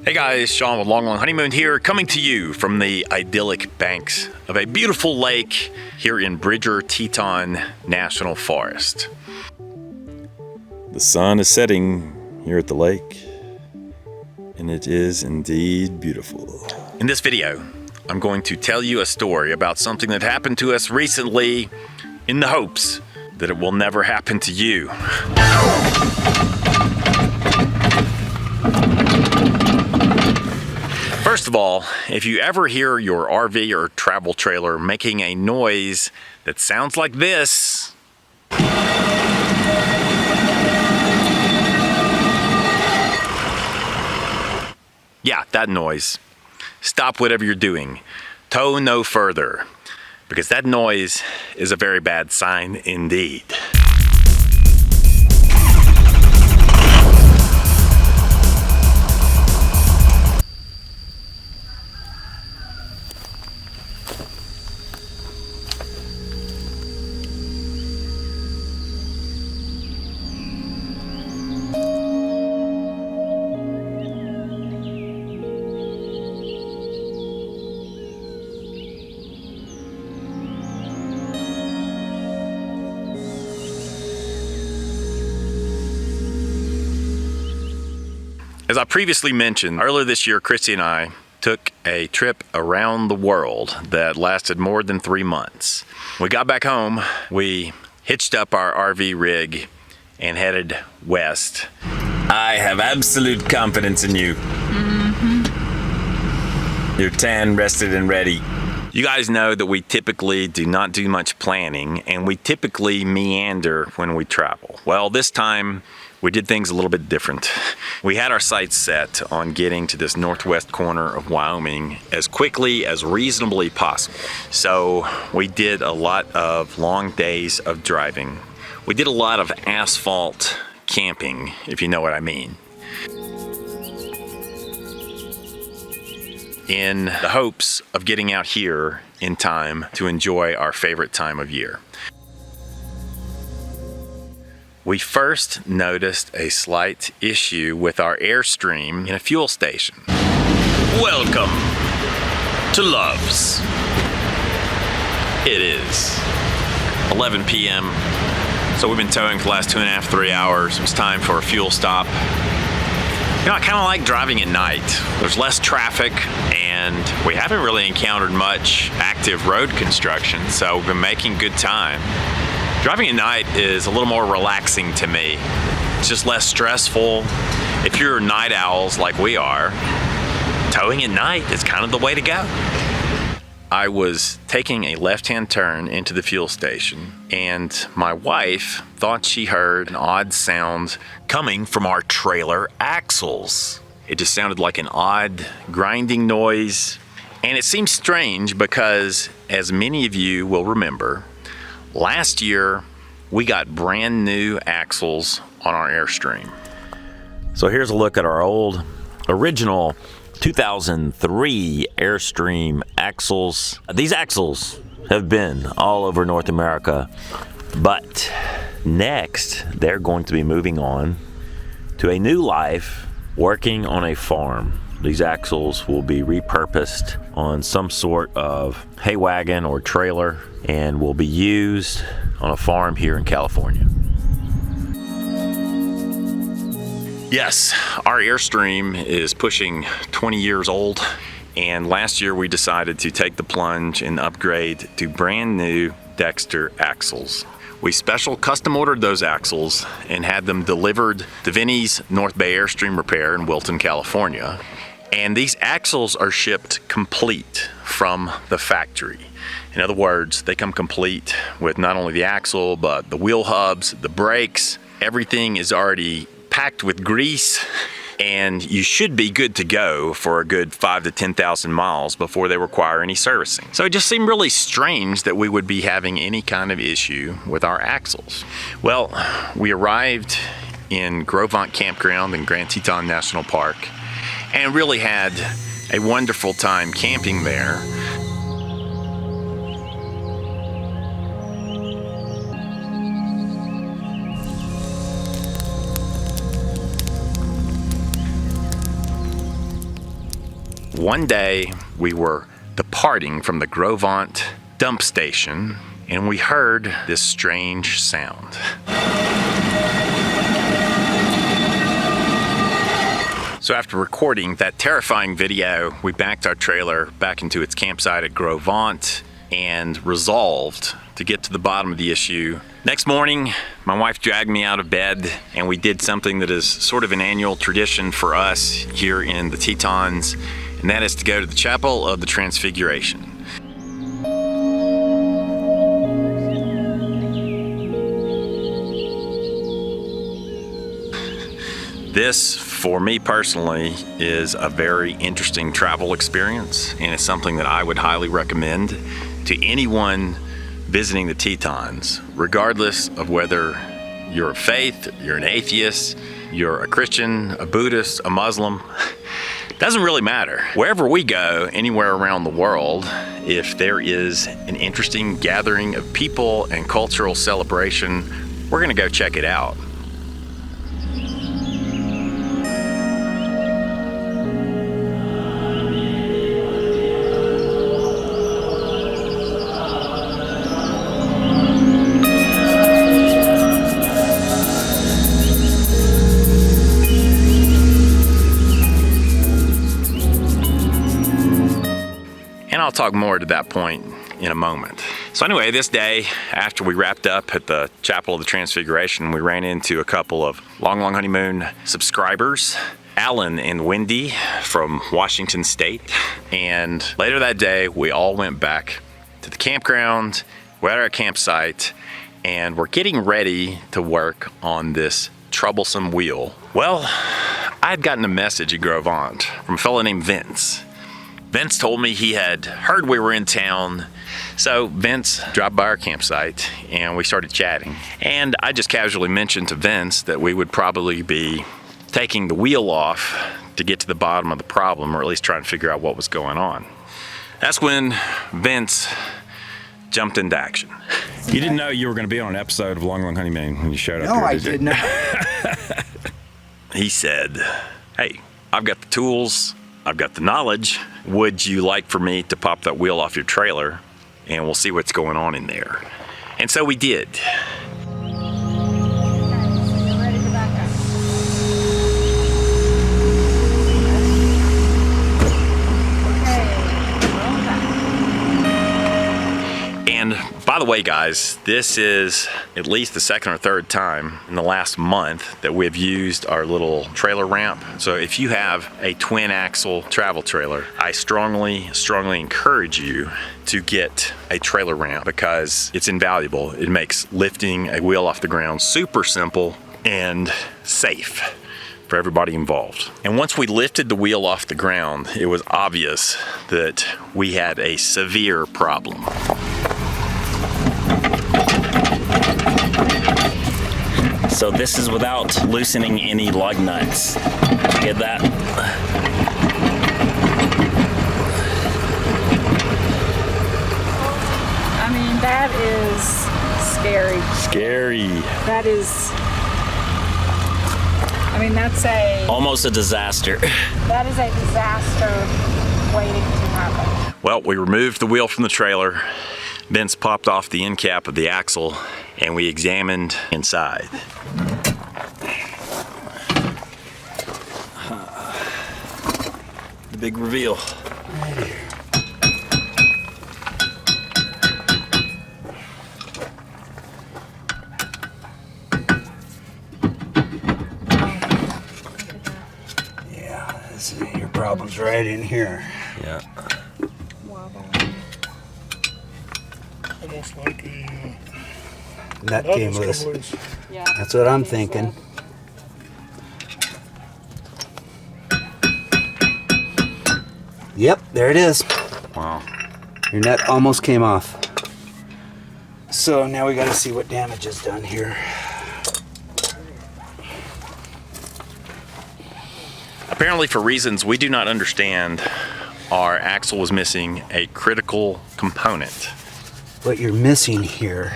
Hey guys, Sean with Long Honeymoon here, coming to you from the idyllic banks of a beautiful lake here in Bridger Teton National Forest. The sun is setting here at the lake, and it is indeed beautiful. In this video, I'm going to tell you a story about something that happened to us recently in the hopes that it will never happen to you. First of all, if you ever hear your RV or travel trailer making a noise that sounds like this, yeah, that noise, stop whatever you're doing. Tow no further, because that noise is a very bad sign indeed. As I previously mentioned, earlier this year, Christy and I took a trip around the world that lasted more than 3 months. We got back home, we hitched up our RV rig and headed west. I have absolute confidence in you. You're tan, rested, and ready. You guys know that we typically do not do much planning, and we typically meander when we travel. Well, this time we did things a little bit different. We had our sights set on getting to this northwest corner of Wyoming as quickly as reasonably possible. So we did a lot of long days of driving. We did a lot of asphalt camping, if you know what I mean, in the hopes of getting out here in time to enjoy our favorite time of year. We first noticed a slight issue with our Airstream in a fuel station. Welcome to Love's. It is 11 p.m. So we've been towing for the last 2.5, 3 hours. It was time for a fuel stop. You know, I kind of like driving at night. There's less traffic, and we haven't really encountered much active road construction, so we've been making good time. Driving at night is a little more relaxing to me. It's just less stressful. If you're night owls like we are, towing at night is kind of the way to go. I was taking a left-hand turn into the fuel station, and my wife thought she heard an odd sound coming from our trailer axles. It just sounded like an odd grinding noise, and it seems strange because, as many of you will remember, last year we got brand new axles on our Airstream. So here's a look at our old original 2003 Airstream axles. These axles have been all over North America, but next they're going to be moving on to a new life working on a farm. These axles will be repurposed on some sort of hay wagon or trailer and will be used on a farm here in California. Yes, our Airstream is pushing 20 years old, and last year we decided to take the plunge and upgrade to brand new Dexter axles. We special custom ordered those axles and had them delivered to Vinny's North Bay Airstream Repair in Wilton, California. And these axles are shipped complete from the factory. In other words, they come complete with not only the axle, but the wheel hubs, the brakes. Everything is already packed with grease, and you should be good to go for a good 5,000 to 10,000 miles before they require any servicing. So it just seemed really strange that we would be having any kind of issue with our axles. Well, we arrived in Grovant Campground in Grand Teton National Park and really had a wonderful time camping there. One day we were departing from the Grovant dump station and we heard this strange sound. So after recording that terrifying video, we backed our trailer back into its campsite at Grovant and resolved to get to the bottom of the issue. Next morning, my wife dragged me out of bed and we did something that is sort of an annual tradition for us here in the Tetons, and that is to go to the Chapel of the Transfiguration. This, for me personally, is a very interesting travel experience, and it's something that I would highly recommend to anyone visiting the Tetons, regardless of whether you're of faith, you're an atheist, you're a Christian, a Buddhist, a Muslim. Doesn't really matter. Wherever we go, anywhere around the world, if there is an interesting gathering of people and cultural celebration, we're gonna go check it out. I'll talk more to that point in a moment. So anyway, this day, after we wrapped up at the Chapel of the Transfiguration, we ran into a couple of Long Long Honeymoon subscribers, Alan and Wendy from Washington State. And later that day, we all went back to the campground. We're at our campsite and we're getting ready to work on this troublesome wheel. Well, I had gotten a message at Grovant from a fellow named Vince. Vince told me he had heard we were in town, so Vince dropped by our campsite and we started chatting. And I just casually mentioned to Vince that we would probably be taking the wheel off to get to the bottom of the problem, or at least try and figure out what was going on. That's when Vince jumped into action. You didn't know you were going to be on an episode of Long Long Honeymoon when you showed up No, here, I did you? did not. He said, "Hey, I've got the tools, I've got the knowledge. Would you like for me to pop that wheel off your trailer and we'll see what's going on in there?" And so we did. And by the way, guys, this is at least the second or third time in the last month that we've used our little trailer ramp. So if you have a twin axle travel trailer, I strongly encourage you to get a trailer ramp because it's invaluable. It makes lifting a wheel off the ground super simple and safe for everybody involved. And once we lifted the wheel off the ground, it was obvious that we had a severe problem. So this is without loosening any lug nuts. Get that? I mean, that is scary. Scary. That is, I mean, that's Almost a disaster. that is a disaster waiting to happen. Well, we removed the wheel from the trailer. Vince popped off the end cap of the axle and we examined inside. The big reveal. Right here. Yeah, your problem's right in here. Yeah. Almost like a Nut came loose. Yeah. That's what I'm thinking. Yep, there it is. Wow. Your nut almost came off. So now we gotta see what damage is done here. Apparently, for reasons we do not understand, our axle was missing a critical component. What you're missing here,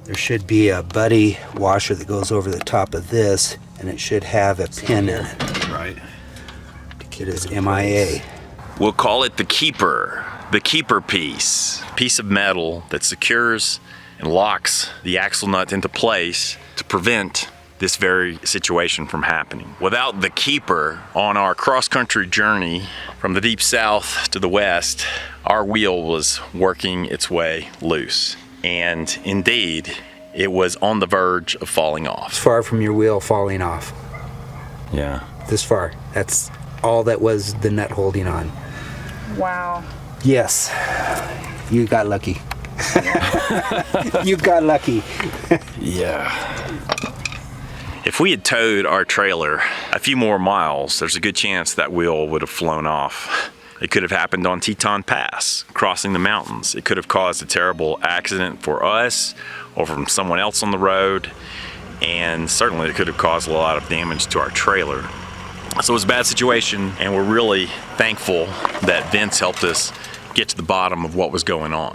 there should be a buddy washer that goes over the top of this, and it should have a pin in it. Right. The kid is MIA. We'll call it the keeper piece of metal that secures and locks the axle nut into place to prevent this very situation from happening. Without the keeper on our cross-country journey from the deep south to the west, our wheel was working its way loose. And indeed, it was on the verge of falling off. It's far from your wheel falling off. Yeah. This far. That's all that was the nut holding on. Wow. Yes. You got lucky. You got lucky. Yeah. If we had towed our trailer a few more miles, there's a good chance that wheel would have flown off. It could have happened on Teton Pass, crossing the mountains. It could have caused a terrible accident for us or from someone else on the road. And certainly it could have caused a lot of damage to our trailer. So it was a bad situation, and we're really thankful that Vince helped us get to the bottom of what was going on.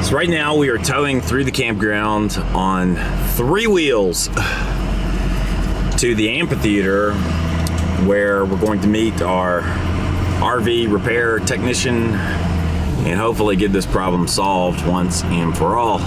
So right now we are towing through the campground on 3 wheels to the amphitheater, where we're going to meet our RV repair technician and hopefully get this problem solved once and for all.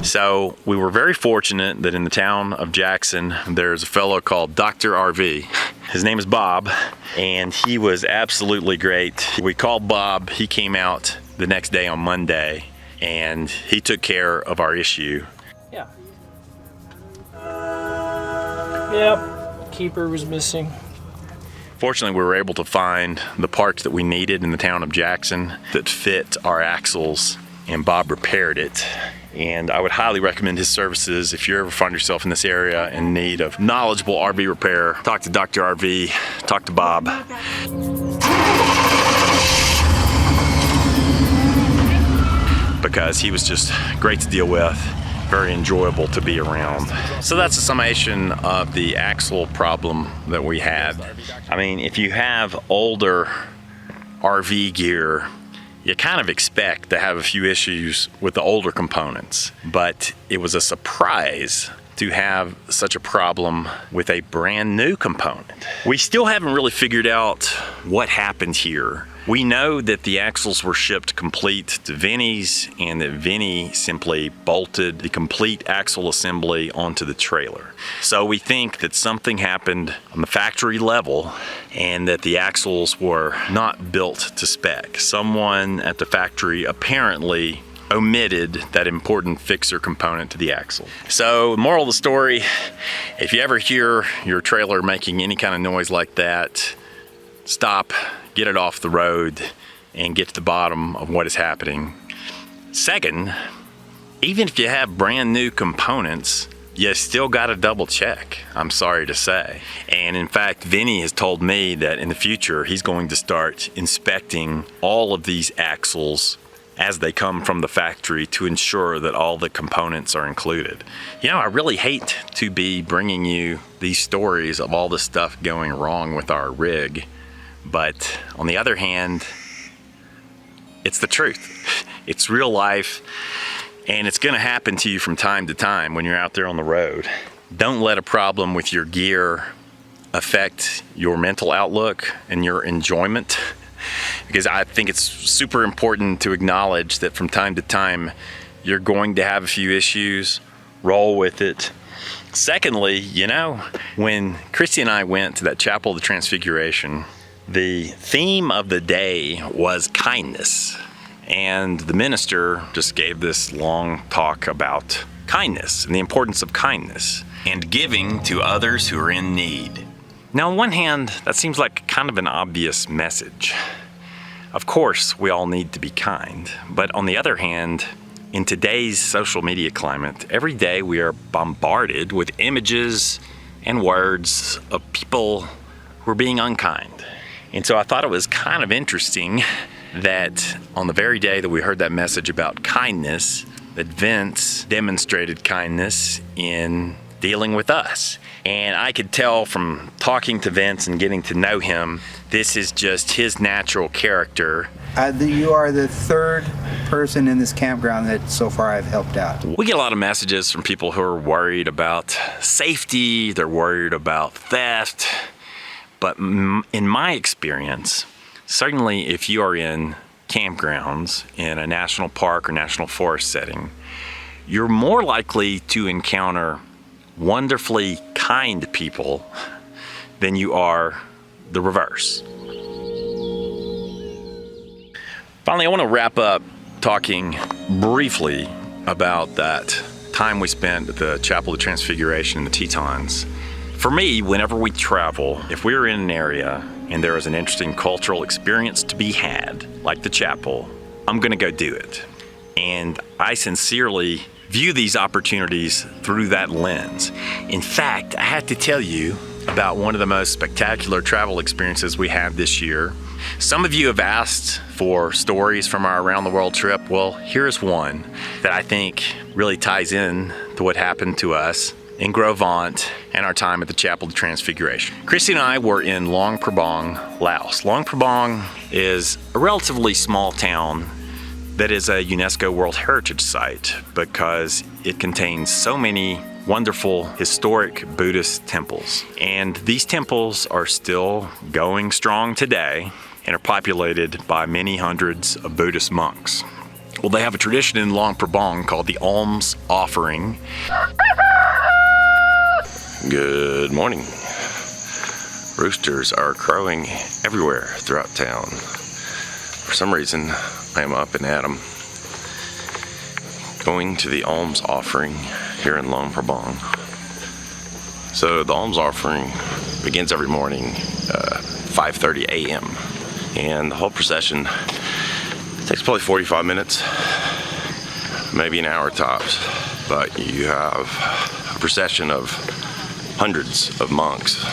So we were very fortunate that in the town of Jackson, there's a fellow called Dr. RV. His name is Bob, and he was absolutely great. We called Bob, he came out the next day on Monday, and he took care of our issue. Yeah. Yep. Keeper was missing. Fortunately, we were able to find the parts that we needed in the town of Jackson that fit our axles, and Bob repaired it. And I would highly recommend his services if you ever find yourself in this area in need of knowledgeable RV repair. Talk to Dr. RV, talk to Bob. Because he was just great to deal with, very enjoyable to be around. So that's a summation of the axle problem that we had. I mean, if you have older RV gear, you kind of expect to have a few issues with the older components, but it was a surprise to have such a problem with a brand new component. We still haven't really figured out what happened here. We know that the axles were shipped complete to Vinny's, and that Vinny simply bolted the complete axle assembly onto the trailer. So we think that something happened on the factory level and that the axles were not built to spec. Someone at the factory apparently omitted that important fixer component to the axle. So, moral of the story, if you ever hear your trailer making any kind of noise like that, stop, get it off the road, and get to the bottom of what is happening. Second, even if you have brand new components, you still gotta double check, I'm sorry to say. And in fact, Vinny has told me that in the future, he's going to start inspecting all of these axles as they come from the factory to ensure that all the components are included. You know, I really hate to be bringing you these stories of all the stuff going wrong with our rig, but on the other hand, it's the truth. It's real life, and it's gonna happen to you from time to time when you're out there on the road. Don't let a problem with your gear affect your mental outlook and your enjoyment, because I think it's super important to acknowledge that from time to time, you're going to have a few issues, roll with it. Secondly, you know, when Christy and I went to that Chapel of the Transfiguration, the theme of the day was kindness. And the minister just gave this long talk about kindness and the importance of kindness and giving to others who are in need. Now, on one hand, that seems like kind of an obvious message. Of course, we all need to be kind. But on the other hand, in today's social media climate, every day we are bombarded with images and words of people who are being unkind. And so I thought it was kind of interesting that on the very day that we heard that message about kindness, that Vince demonstrated kindness in dealing with us. And I could tell from talking to Vince and getting to know him, this is just his natural character. You are the third person in this campground that so far I've helped out. We get a lot of messages from people who are worried about safety, they're worried about theft, but in my experience, Certainly, if you are in campgrounds in a national park or national forest setting, you're more likely to encounter wonderfully kind people than you are the reverse. Finally, I want to wrap up talking briefly about that time we spent at the Chapel of the Transfiguration in the Tetons. For me, whenever we travel, if we're in an area and there is an interesting cultural experience to be had, like the chapel, I'm going to go do it. And I sincerely view these opportunities through that lens. In fact, I have to tell you about one of the most spectacular travel experiences we had this year. Some of you have asked for stories from our around the world trip. Well, here's one that I think really ties in to what happened to us in Gros Ventre and our time at the Chapel of the Transfiguration. Christy and I were in Luang Prabang, Laos. Luang Prabang is a relatively small town that is a UNESCO World Heritage Site because it contains so many wonderful historic Buddhist temples. And these temples are still going strong today and are populated by many hundreds of Buddhist monks. Well, they have a tradition in Luang Prabang called the alms offering. Good morning. Roosters are crowing everywhere throughout town. For some reason, I am up and at 'em, going to the alms offering here in Luang Prabang. So the alms offering begins every morning, 5:30 a.m. And the whole procession takes probably 45 minutes, maybe an hour tops. But you have a procession of hundreds of monks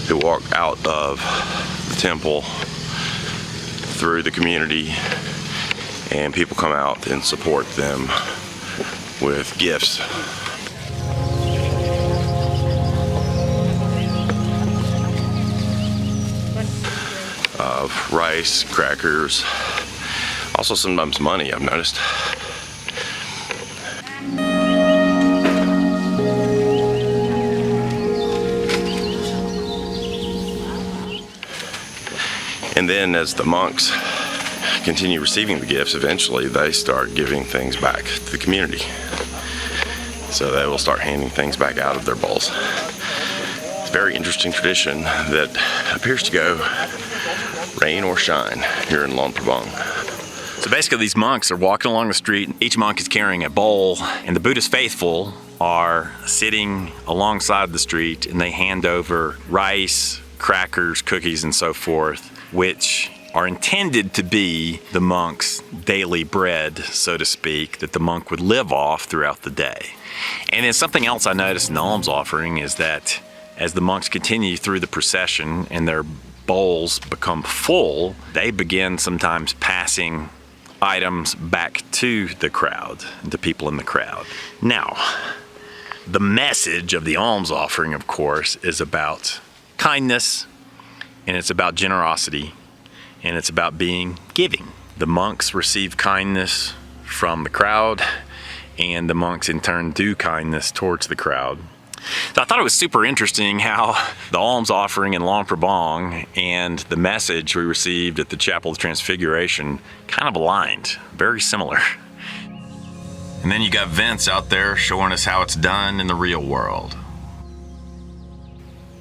who walk out of the temple through the community, and people come out and support them with gifts. Of rice, crackers, also sometimes money, I've noticed. And then as the monks continue receiving the gifts, eventually they start giving things back to the community. So they will start handing things back out of their bowls. It's a very interesting tradition that appears to go rain or shine here in Luang Prabang. So basically these monks are walking along the street. Each monk is carrying a bowl, and the Buddhist faithful are sitting alongside the street, and they hand over rice, crackers, cookies, and so forth, which are intended to be the monk's daily bread, so to speak, that the monk would live off throughout the day. And then something else I noticed in the alms offering is that as the monks continue through the procession and their bowls become full, they begin sometimes passing items back to the crowd, the people in the crowd. Now, the message of the alms offering, of course, is about kindness, and it's about generosity, and it's about being giving. The monks receive kindness from the crowd, and the monks in turn do kindness towards the crowd. So I thought it was super interesting how the alms offering in Luang Prabang and the message we received at the Chapel of the Transfiguration kind of aligned, very similar. And then you got Vince out there showing us how it's done in the real world.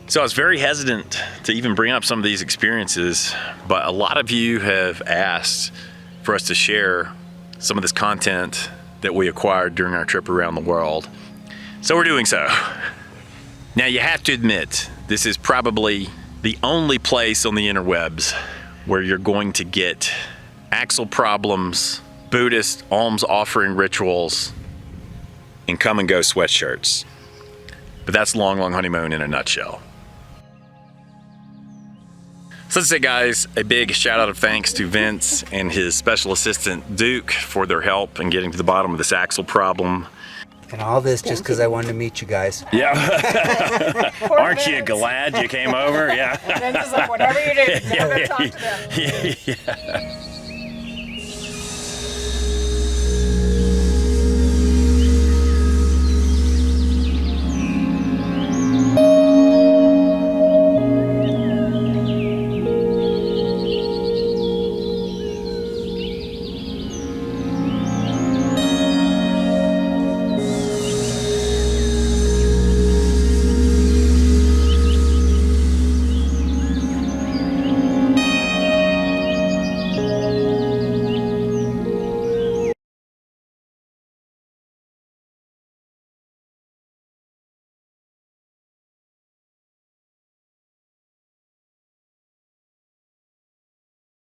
So I was very hesitant to even bring up some of these experiences, but a lot of you have asked for us to share some of this content that we acquired during our trip around the world. So we're doing so. Now you have to admit, this is probably the only place on the interwebs where you're going to get axle problems, Buddhist alms offering rituals, and come and go sweatshirts. But that's Long Long Honeymoon in a nutshell. So let's say, guys, a big shout out of thanks to Vince and his special assistant Duke for their help in getting to the bottom of this axle problem. And all this just because I wanted to meet you guys. Yeah. Aren't you glad you came over? Yeah. Vince is like, whatever you do, never talk to them. Yeah.